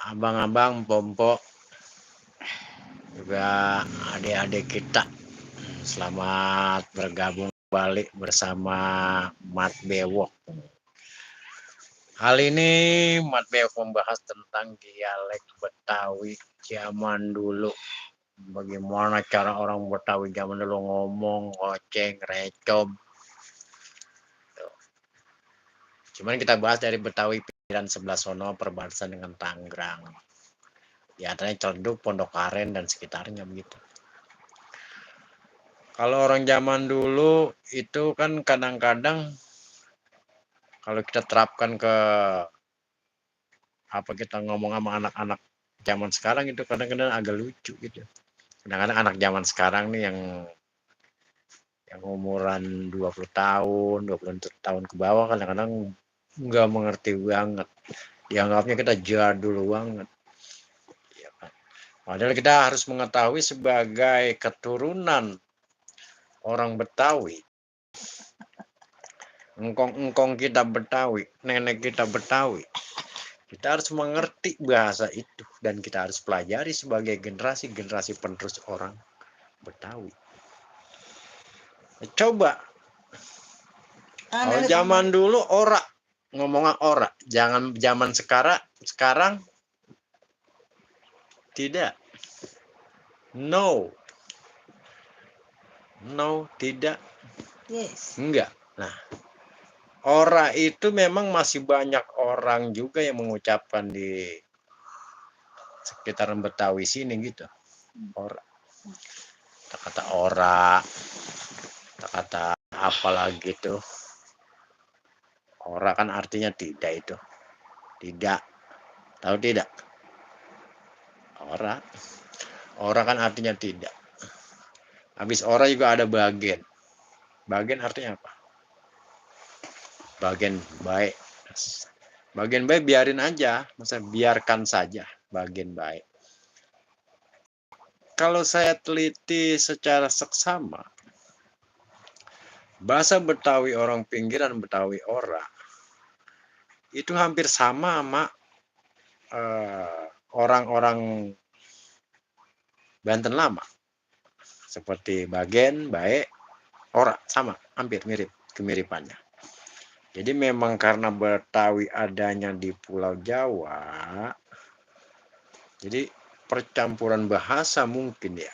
abang-abang, Pompo, juga adik-adik kita. Selamat bergabung kembali bersama Mat Bewok. Kali ini Mat Bewok membahas tentang dialek Betawi zaman dulu. Bagaimana cara orang Betawi zaman dulu ngomong, ngoceng, recom. Cuman kita bahas dari Betawi pinggiran sebelah sono perbatasan dengan Tangerang. Ya, antaranya Celduk, Pondok Aren dan sekitarnya begitu. Kalau orang zaman dulu itu kan kadang-kadang kalau kita terapkan ke apa kita ngomong sama anak-anak zaman sekarang itu kadang-kadang agak lucu gitu. Kadang-kadang anak zaman sekarang nih yang umuran 20 tahun, 20 tahun ke bawah kadang-kadang nggak mengerti banget. Dianggapnya kita jadul banget. Ya kan? Padahal kita harus mengetahui sebagai keturunan orang Betawi, engkong-engkong kita Betawi, nenek kita Betawi, kita harus mengerti bahasa itu dan kita harus pelajari sebagai generasi-generasi penerus orang Betawi. Coba kalau zaman dulu ora ngomongnya ora, jangan zaman sekarang tidak, no tidak, Yes. enggak. Nah, ora itu memang masih banyak orang juga yang mengucapkan di sekitaran Betawi sini gitu. Ora. Kata ora, kata apa lagi tuh. Ora kan artinya tidak itu. Tidak. Tahu tidak? Ora. Ora kan artinya tidak. Habis ora juga ada bagian. Bagian artinya apa? Bagian baik. Bagian baik biarin aja, masa biarkan saja bagian baik. Kalau saya teliti secara seksama, bahasa Betawi orang pinggiran Betawi ora itu hampir sama orang-orang Banten lama. Seperti bagian baik, ora sama, hampir mirip kemiripannya. Jadi memang karena Betawi adanya di Pulau Jawa, jadi percampuran bahasa mungkin ya.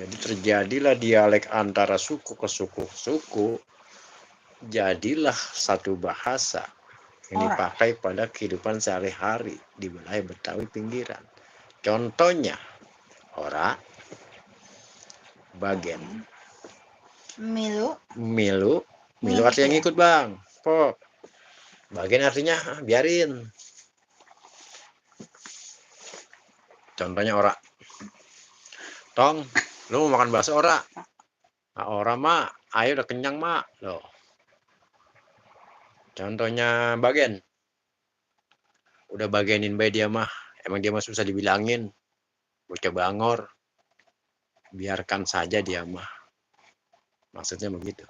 Jadi terjadilah dialek antara suku ke suku, jadilah satu bahasa yang dipakai pada kehidupan sehari-hari di wilayah Betawi pinggiran. Contohnya, ora, bagian, milu artinya ngikut bang, po. Bagian artinya biarin. Contohnya ora, tong, lu mau makan bakso ora? Nah, ora mak, ayo udah kenyang mak, loh. Contohnya bagian, udah bagianin baik dia mah, emang dia mah susah dibilangin, bocah bangor, biarkan saja dia mah, maksudnya begitu.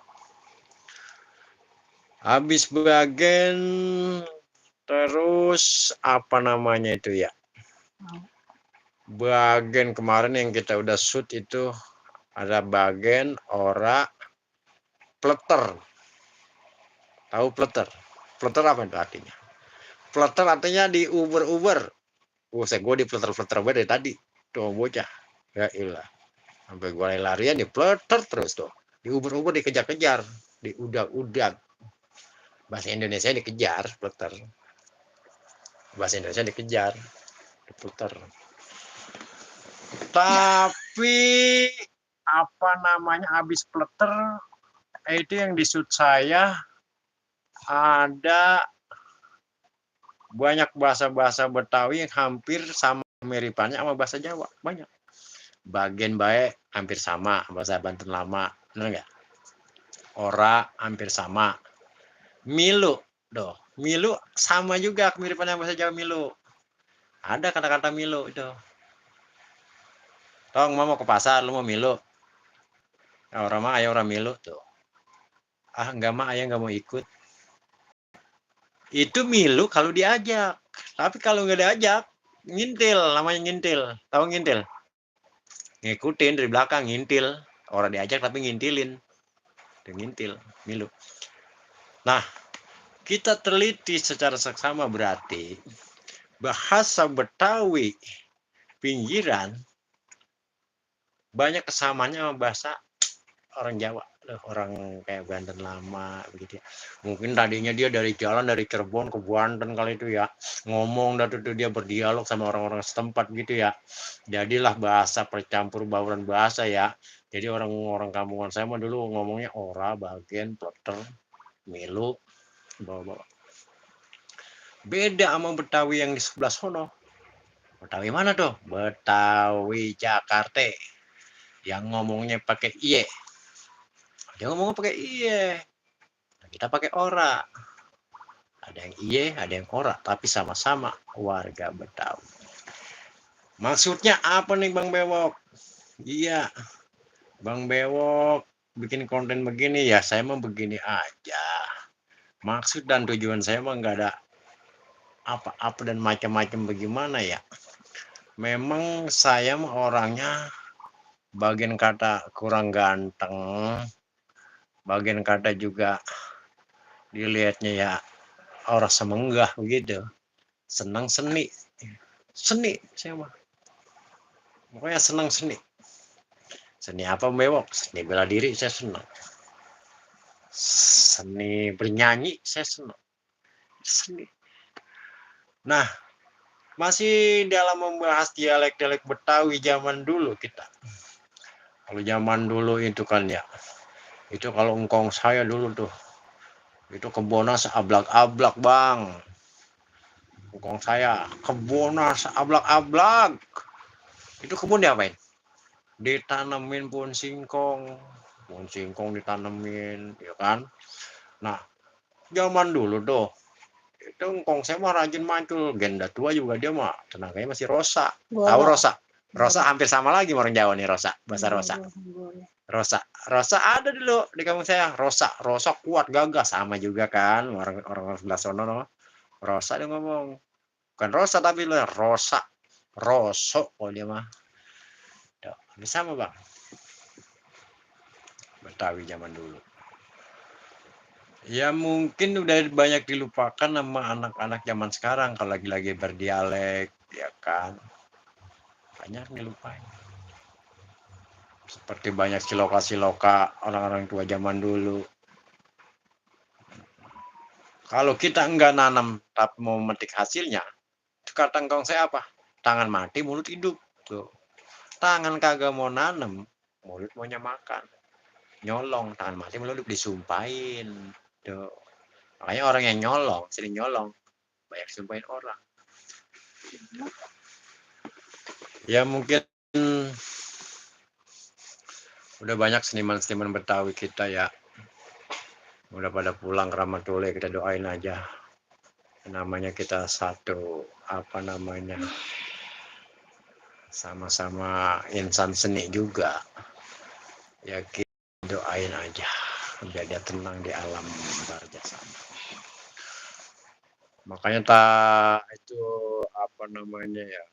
Habis bagian terus apa namanya itu ya? Bagian kemarin yang kita udah shoot itu ada bagian ora pleter. Tahu pleter? Pleter apa itu artinya? Pleter artinya di uber-uber. Saya gue di pleter-pleter dari tadi. Tuh bocah. Ya ilah. Sampai gue larian di pleter terus tuh. Di uber-uber dikejar-kejar. Di udak-udak. Bahasa Indonesia dikejar pleter. Bahasa Indonesia dikejar. Di pleter. Tapi apa namanya habis pleter itu yang di shoot saya ada banyak bahasa-bahasa Betawi yang hampir sama miripannya sama bahasa Jawa, banyak. Bagian baik hampir sama bahasa Banten lama, benar nggak? Ora hampir sama. Milu, milu sama juga kemiripannya bahasa Jawa milu. Ada kata-kata milu itu. Tong mau ke pasar, lu mau milu? Nah, orang mah ayah orang milu tuh. Ah enggak mah ayah nggak mau ikut. Itu milu kalau diajak, tapi kalau nggak diajak, ngintil, namanya ngintil. Tahu ngintil? Ngikutin dari belakang, ngintil. Orang diajak tapi ngintilin. Dia ngintil, milu. Nah, kita teliti secara seksama berarti bahasa Betawi pinggiran banyak kesamanya sama bahasa orang Jawa, orang kayak Banten lama begitu ya. Mungkin tadinya dia dari jalan dari Cirebon ke Banten kali itu ya, ngomong dan itu dia berdialog sama orang-orang setempat gitu ya. Jadilah bahasa percampur bauran bahasa ya. Jadi orang-orang kampungan saya mah dulu ngomongnya ora, bagian, plotter, milu, bawa-bawa. Beda sama Betawi yang di sebelah sono. Betawi mana tuh? Betawi Jakarta. Yang ngomongnya pakai iye. Dia ngomongnya pakai iye. Kita pakai ora. Ada yang iye, ada yang ora, tapi sama-sama warga Betawi. Maksudnya apa nih Bang Bewok? Iya, Bang Bewok bikin konten begini ya, saya mah begini aja. Maksud dan tujuan saya mah nggak ada apa-apa dan macam-macam bagaimana ya. Memang saya mah orangnya bagian kata kurang ganteng, bagian kata juga dilihatnya ya orang semenggah begitu. Senang seni, seni saya mah. Pokoknya senang seni. Seni apa Bewok? Seni bela diri saya senang. Seni bernyanyi saya senang. Seni. Nah, masih dalam membahas dialek-dialek Betawi zaman dulu kita. Kalau zaman dulu itu kan ya, itu kalau engkong saya dulu tuh, itu kebona seablak-ablak Bang. Engkong saya kebona seablak-ablak. Itu kebun diapain? Ditanemin pohon singkong. Pohon singkong ditanemin, ya kan? Nah, zaman dulu tuh, itu engkong saya mah rajin mancul. Genda tua juga dia mah, tenaganya masih rosa. Tahu rosa? Rosa hampir sama lagi orang Jawa nih rosa, bahasa rosa. Rosa, rosa ada dulu di kampung saya. Rosa, rosa kuat gagah sama juga kan orang sebelah sono no. Rosa dia ngomong. Bukan rosa tapi lo rosa. Rosok kalau dia mah. Tuh, sama Bang. Betawi zaman dulu. Ya mungkin udah banyak dilupakan sama anak-anak zaman sekarang kalau lagi-lagi berdialek, ya kan. Banyak dilupain. Seperti banyak siloka-siloka orang-orang tua zaman dulu. Kalau kita enggak nanam tapi mau memetik hasilnya, kata engkong saya apa? Tangan mati, mulut hidup. Tuh. Tangan kagak mau nanam, mulut maunya makan. Nyolong, tangan mati, mulut hidup disumpahin. Tuh. Makanya orang yang nyolong, sering nyolong, banyak disumpahin orang. Ya mungkin udah banyak seniman-seniman Betawi kita ya. Udah pada pulang ke Ramatullah, kita doain aja. Namanya kita satu, apa namanya, sama-sama insan seni juga. Ya kita doain aja biar dia tenang di alam barzah sana. Makanya itu apa namanya ya,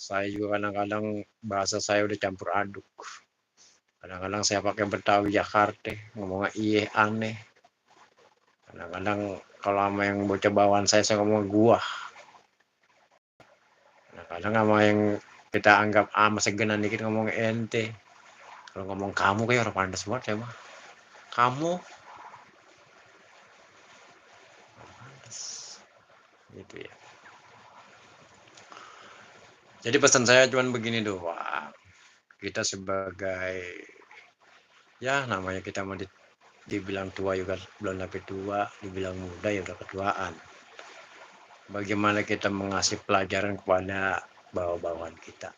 saya juga kadang-kadang bahasa saya udah campur aduk. Kadang-kadang saya pakai Betawi Jakarta, ngomongnya iye aneh. Kadang-kadang kalau sama yang bocah bawaan saya ngomong gua. Kadang-kadang sama yang kita anggap masih genan dikit ngomong ente. Kalau ngomong kamu kayak orang pandas banget ya mah. Kamu gitu ya. Jadi pesan saya cuma begini doang. Kita sebagai ya namanya kita mau dibilang tua juga belum sampai tua, dibilang muda ya udah ketuaan. Bagaimana kita mengasih pelajaran kepada bawah-bawahan kita.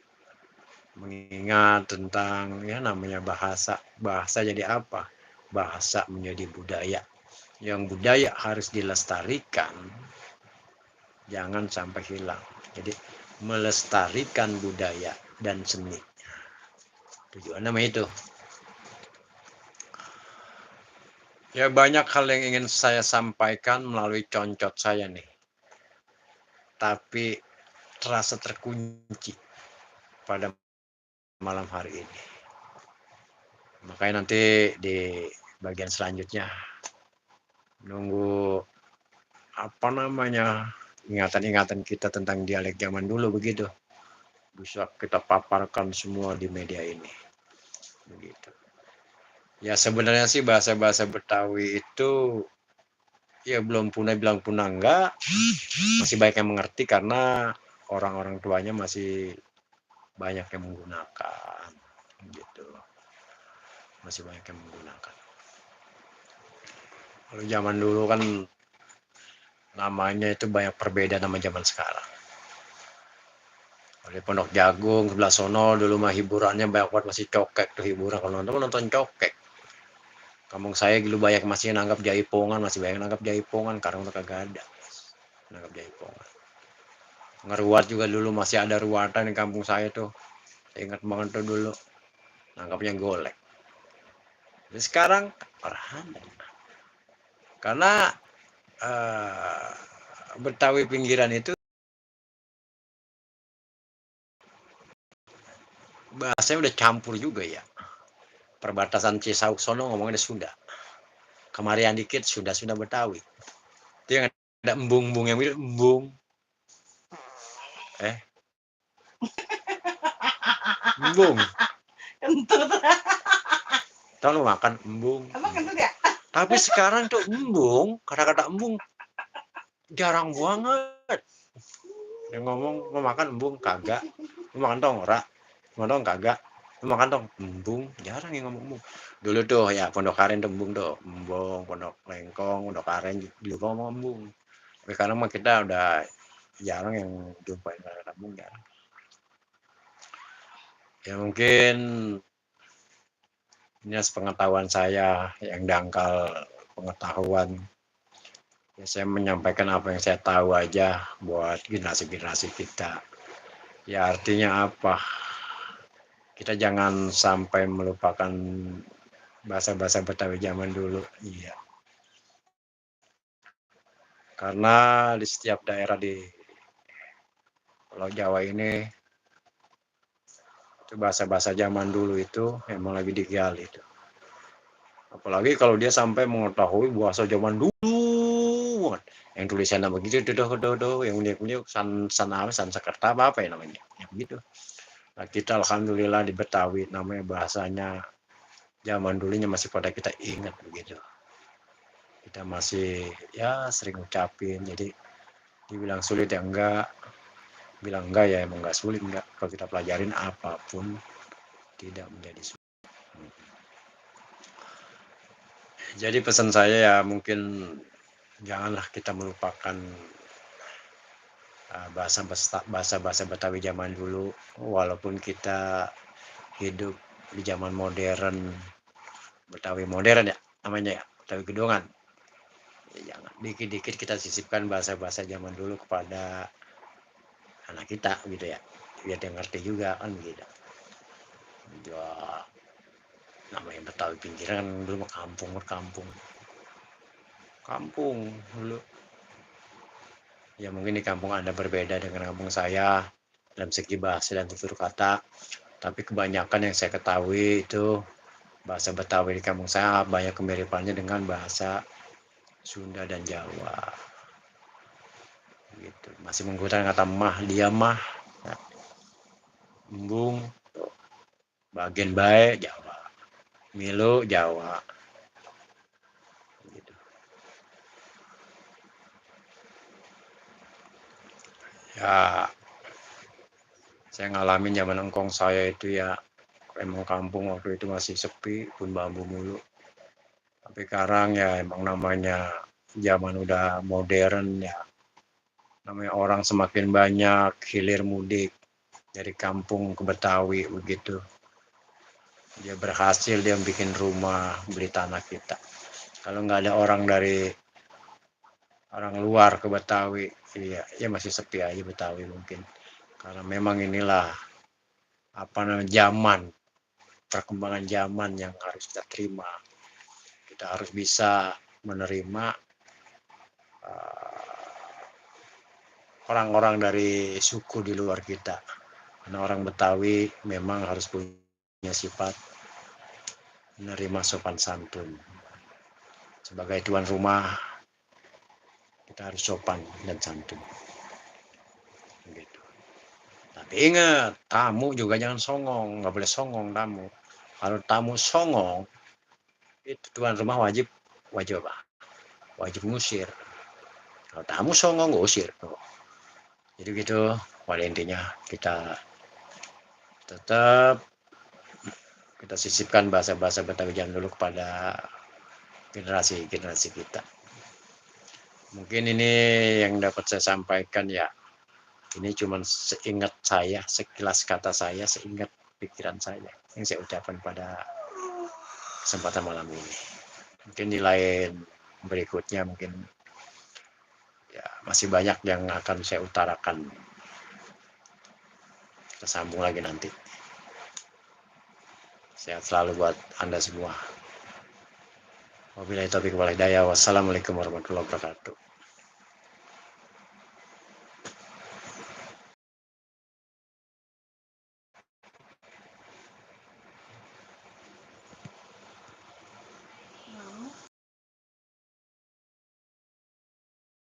Mengingat tentang ya namanya bahasa. Bahasa jadi apa? Bahasa menjadi budaya. Yang budaya harus dilestarikan. Jangan sampai hilang. Jadi melestarikan budaya dan seni. Tujuan nama itu. Ya banyak hal yang ingin saya sampaikan melalui concot saya nih, tapi terasa terkunci pada malam hari ini. Makanya nanti di bagian selanjutnya nunggu apa namanya ingatan-ingatan kita tentang dialek zaman dulu begitu bisa kita paparkan semua di media ini begitu. Ya sebenarnya sih bahasa-bahasa Betawi itu ya belum punah bilang punah enggak, masih banyak yang mengerti karena orang-orang tuanya masih banyak yang menggunakan gitu, masih banyak yang menggunakan. Kalau zaman dulu kan namanya itu banyak perbedaan sama zaman sekarang. Di Pondok Jagung sebelah sono dulu mah hiburannya banyak banget, masih cokek tuh hiburan, kalau nonton cokek. Kampung saya dulu banyak masih nanggap jaipongan, masih banyak nanggap jaipongan, sekarang udah kagak ada nanggap jaipongan. Ngeruat juga dulu masih ada ruatan di kampung saya tuh, saya ingat banget tuh dulu nanggapnya golek. Jadi sekarang orang karena Betawi pinggiran itu bahasanya udah campur juga ya. Perbatasan Cisauk sono ngomongnya Sunda. Kemarian dikit Sunda Betawi. Itu yang ada embung-embung yang mirip embung. Embung. Kentut. Tahu lu makan embung. Emang kentut ya? Tapi sekarang tuh embung, kata-kata embung jarang banget. Yang ngomong mau makan embung kagak. Mau makan dong ora. Mau dong kagak. Mau makan dong embung, jarang yang ngomong embung. Dulu tuh ya Pondok Aren tuh embung tuh, embung, Pondok Lengkong, Pondok Aren juga ngomong embung. Tapi sekarang mah kita udah jarang yang jumpain kata-kata embung jarang. Ya mungkin ini sepengetahuan saya yang dangkal pengetahuan. Ya, saya menyampaikan apa yang saya tahu aja buat generasi-generasi kita. Ya artinya apa? Kita jangan sampai melupakan bahasa-bahasa Betawi zaman dulu. Iya. Karena di setiap daerah di Pulau Jawa ini itu bahasa-bahasa zaman dulu itu emang lagi digali itu. Apalagi kalau dia sampai mengetahui bahasa zaman dulu, yang tulisannya begitu, yang punya san Sakerta apa ya namanya, ya begitu. Nah, kita alhamdulillah di Betawi namanya bahasanya zaman dulunya masih pada kita ingat begitu. Kita masih ya sering ucapin, jadi dibilang sulit ya enggak, bilang enggak ya emang enggak sulit enggak. Kalau kita pelajarin apapun tidak menjadi sulit. Jadi pesan saya ya mungkin janganlah kita melupakan bahasa-bahasa Betawi zaman dulu, walaupun kita hidup di zaman modern, Betawi modern ya namanya ya, Betawi Gedongan. Ya, jangan dikit-dikit kita sisipkan bahasa-bahasa zaman dulu kepada anak kita gitu ya, biar dia ngerti juga kan begitu. Ya, namanya Betawi pinggiran dulu kampung dulu. Ya mungkin di kampung Anda berbeda dengan kampung saya dalam segi bahasa dan tutur kata, tapi kebanyakan yang saya ketahui itu bahasa Betawi di kampung saya banyak kemiripannya dengan bahasa Sunda dan Jawa. Gitu. Masih menggunakan kata mah, dia mah, embung, bagian baik Jawa, Milo Jawa. Gitu. Ya, saya ngalamin zaman engkong saya itu ya, emang kampung waktu itu masih sepi, pun bambu mulu. Tapi sekarang ya emang namanya zaman udah modern ya, namanya orang semakin banyak hilir mudik dari kampung ke Betawi begitu. Dia berhasil dia bikin rumah, beli tanah kita. Kalau nggak ada orang dari orang luar ke Betawi, iya, ya masih sepi aja Betawi mungkin. Karena memang inilah apa namanya zaman, perkembangan zaman yang harus kita terima. Kita Kita harus bisa menerima orang-orang dari suku di luar kita. Karena orang Betawi memang harus punya sifat menerima sopan santun. Sebagai tuan rumah, kita harus sopan dan santun. Gitu. Tapi ingat, tamu juga jangan songong, nggak boleh songong tamu. Kalau tamu songong, itu tuan rumah wajib apa? Wajib ngusir. Kalau tamu songong, nggak usir. Jadi gitu, pada intinya kita tetap kita sisipkan bahasa-bahasa Betawi zaman dulu kepada generasi kita. Mungkin ini yang dapat saya sampaikan ya. Ini cuma seingat saya, sekilas kata saya, seingat pikiran saya yang saya ucapkan pada kesempatan malam ini. Mungkin di lain berikutnya mungkin ya masih banyak yang akan saya utarakan. Kita sambung lagi nanti. Sehat selalu buat Anda semua. Wabillahi taufiq wal hidayah. Wassalamualaikum warahmatullahi wabarakatuh.